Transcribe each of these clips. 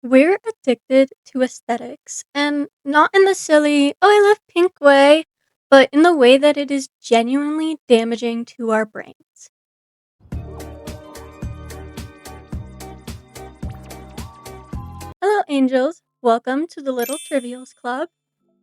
We're addicted to aesthetics, and not in the silly, oh, I love pink way, but in the way that it is genuinely damaging to our brains. Hello, angels. Welcome to the Little Trivials Club.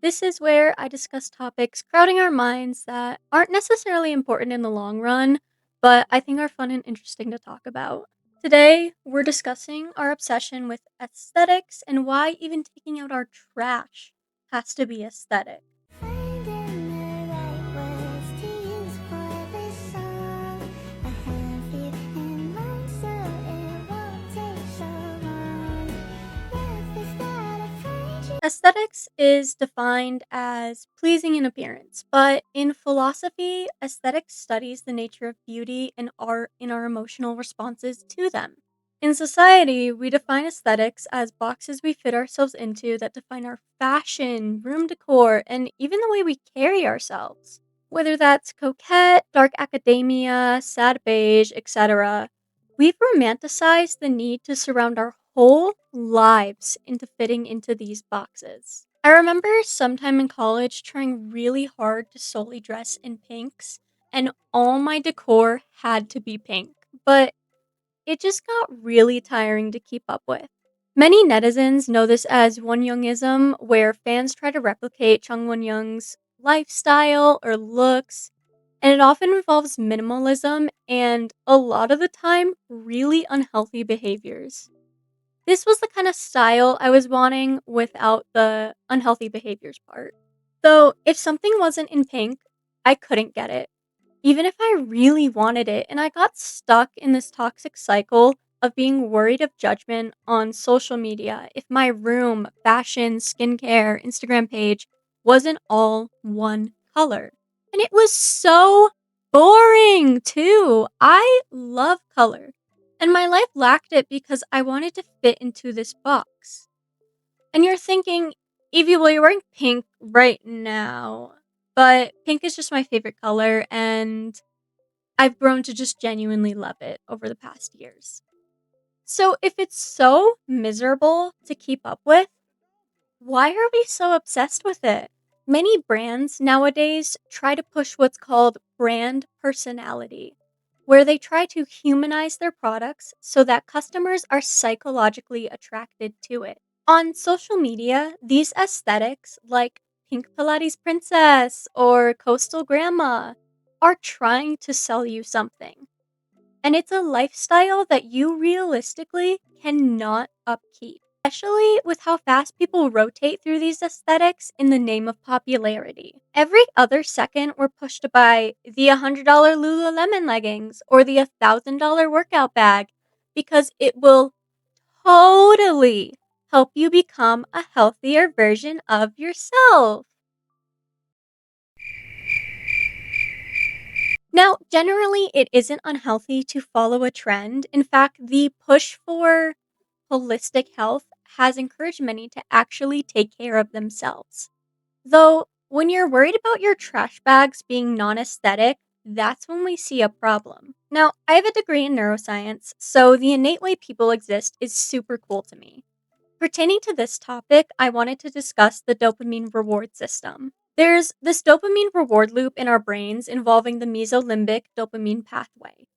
This is where I discuss topics crowding our minds that aren't necessarily important in the long run, but I think are fun and interesting to talk about. Today, we're discussing our obsession with aesthetics and why even taking out our trash has to be aesthetic. Finding the right words to use for this song. I have you in mind, so it won't take so long. Love is not afraid you. Aesthetics is defined as pleasing in appearance, but in philosophy, aesthetics studies the nature of beauty and art in our emotional responses to them. In society, we define aesthetics as boxes we fit ourselves into that define our fashion, room decor, and even the way we carry ourselves. Whether that's coquette, dark academia, sad beige, etc., we've romanticized the need to surround our whole lives into fitting into these boxes. I remember sometime in college trying really hard to solely dress in pinks, and all my decor had to be pink. But it just got really tiring to keep up with. Many netizens know this as Wonyoungism, where fans try to replicate Chung Won-young's lifestyle or looks, and it often involves minimalism and, a lot of the time, really unhealthy behaviors. This was the kind of style I was wanting without the unhealthy behaviors part. Though, if something wasn't in pink, I couldn't get it even if I really wanted it, and I got stuck in this toxic cycle of being worried of judgment on social media if my room, fashion, skincare, Instagram page wasn't all one color. And it was so boring too. I love color. And my life lacked it because I wanted to fit into this box. And you're thinking, Evie, well, you're wearing pink right now. But pink is just my favorite color, and I've grown to just genuinely love it over the past years. So, if it's so miserable to keep up with, why are we so obsessed with it? Many brands nowadays try to push what's called brand personality, where they try to humanize their products so that customers are psychologically attracted to it. On social media, these aesthetics, like Pink Pilates Princess or Coastal Grandma, are trying to sell you something. And it's a lifestyle that you realistically cannot upkeep, especially with how fast people rotate through these aesthetics in the name of popularity. Every other second, we're pushed to buy the $100 Lululemon leggings or the $1,000 workout bag because it will totally help you become a healthier version of yourself. Now, generally, it isn't unhealthy to follow a trend. In fact, the push for holistic health has encouraged many to actually take care of themselves. Though, when you're worried about your trash bags being non aesthetic, that's when we see a problem. Now, I have a degree in neuroscience, so the innate way people exist is super cool to me. Pertaining to this topic, I wanted to discuss the dopamine reward system. There's this dopamine reward loop in our brains involving the mesolimbic dopamine pathway,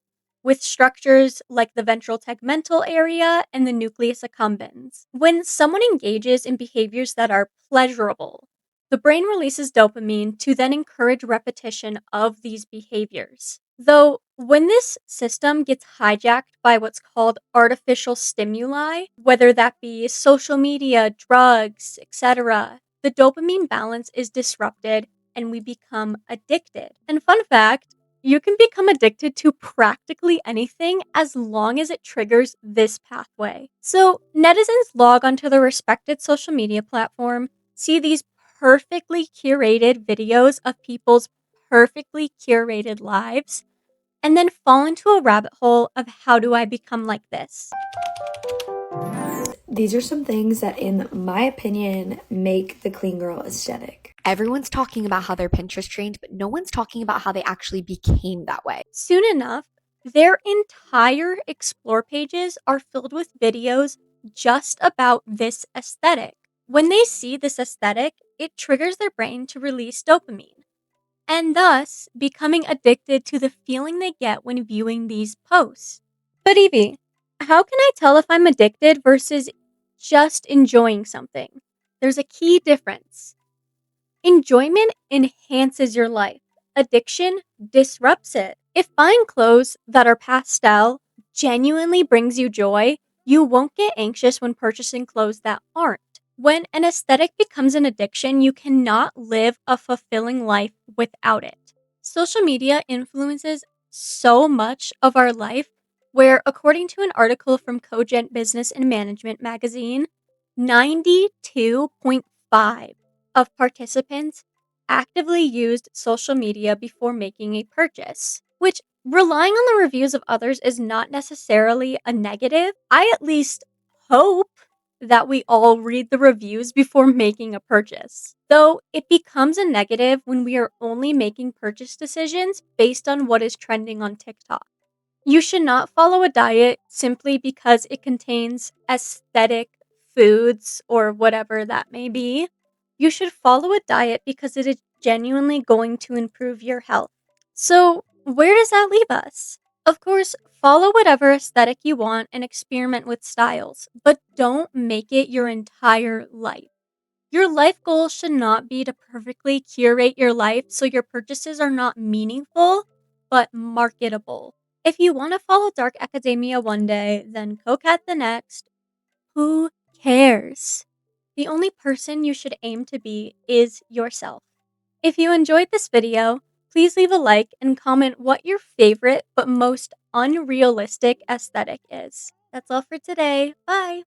with structures like the ventral tegmental area and the nucleus accumbens. When someone engages in behaviors that are pleasurable, the brain releases dopamine to then encourage repetition of these behaviors. Though, when this system gets hijacked by what's called artificial stimuli, whether that be social media, drugs, etc., the dopamine balance is disrupted and we become addicted. And fun fact, you can become addicted to practically anything as long as it triggers this pathway. So, netizens log onto the respected social media platform, see these perfectly curated videos of people's perfectly curated lives, and then fall into a rabbit hole of how do I become like this. These are some things that, in my opinion, make the clean girl aesthetic. Everyone's talking about how they're Pinterest trained, but no one's talking about how they actually became that way. Soon enough, their entire explore pages are filled with videos just about this aesthetic. When they see this aesthetic, it triggers their brain to release dopamine, and thus becoming addicted to the feeling they get when viewing these posts. But Evie, how can I tell if I'm addicted versus just enjoying something? There's a key difference. Enjoyment enhances your life. Addiction disrupts it. If buying clothes that are pastel genuinely brings you joy, you won't get anxious when purchasing clothes that aren't. When an aesthetic becomes an addiction, you cannot live a fulfilling life without it. Social media influences so much of our life, where, according to an article from Cogent Business and Management magazine, 92.5 of participants actively used social media before making a purchase, which relying on the reviews of others is not necessarily a negative. I at least hope that we all read the reviews before making a purchase. Though it becomes a negative when we are only making purchase decisions based on what is trending on TikTok. You should not follow a diet simply because it contains aesthetic foods or whatever that may be. You should follow a diet because it is genuinely going to improve your health. So, where does that leave us? Of course, follow whatever aesthetic you want and experiment with styles, but don't make it your entire life. Your life goal should not be to perfectly curate your life so your purchases are not meaningful, but marketable. If you want to follow dark academia one day, then coquette the next, who cares? The only person you should aim to be is yourself. If you enjoyed this video, please leave a like and comment what your favorite but most unrealistic aesthetic is. That's all for today. Bye!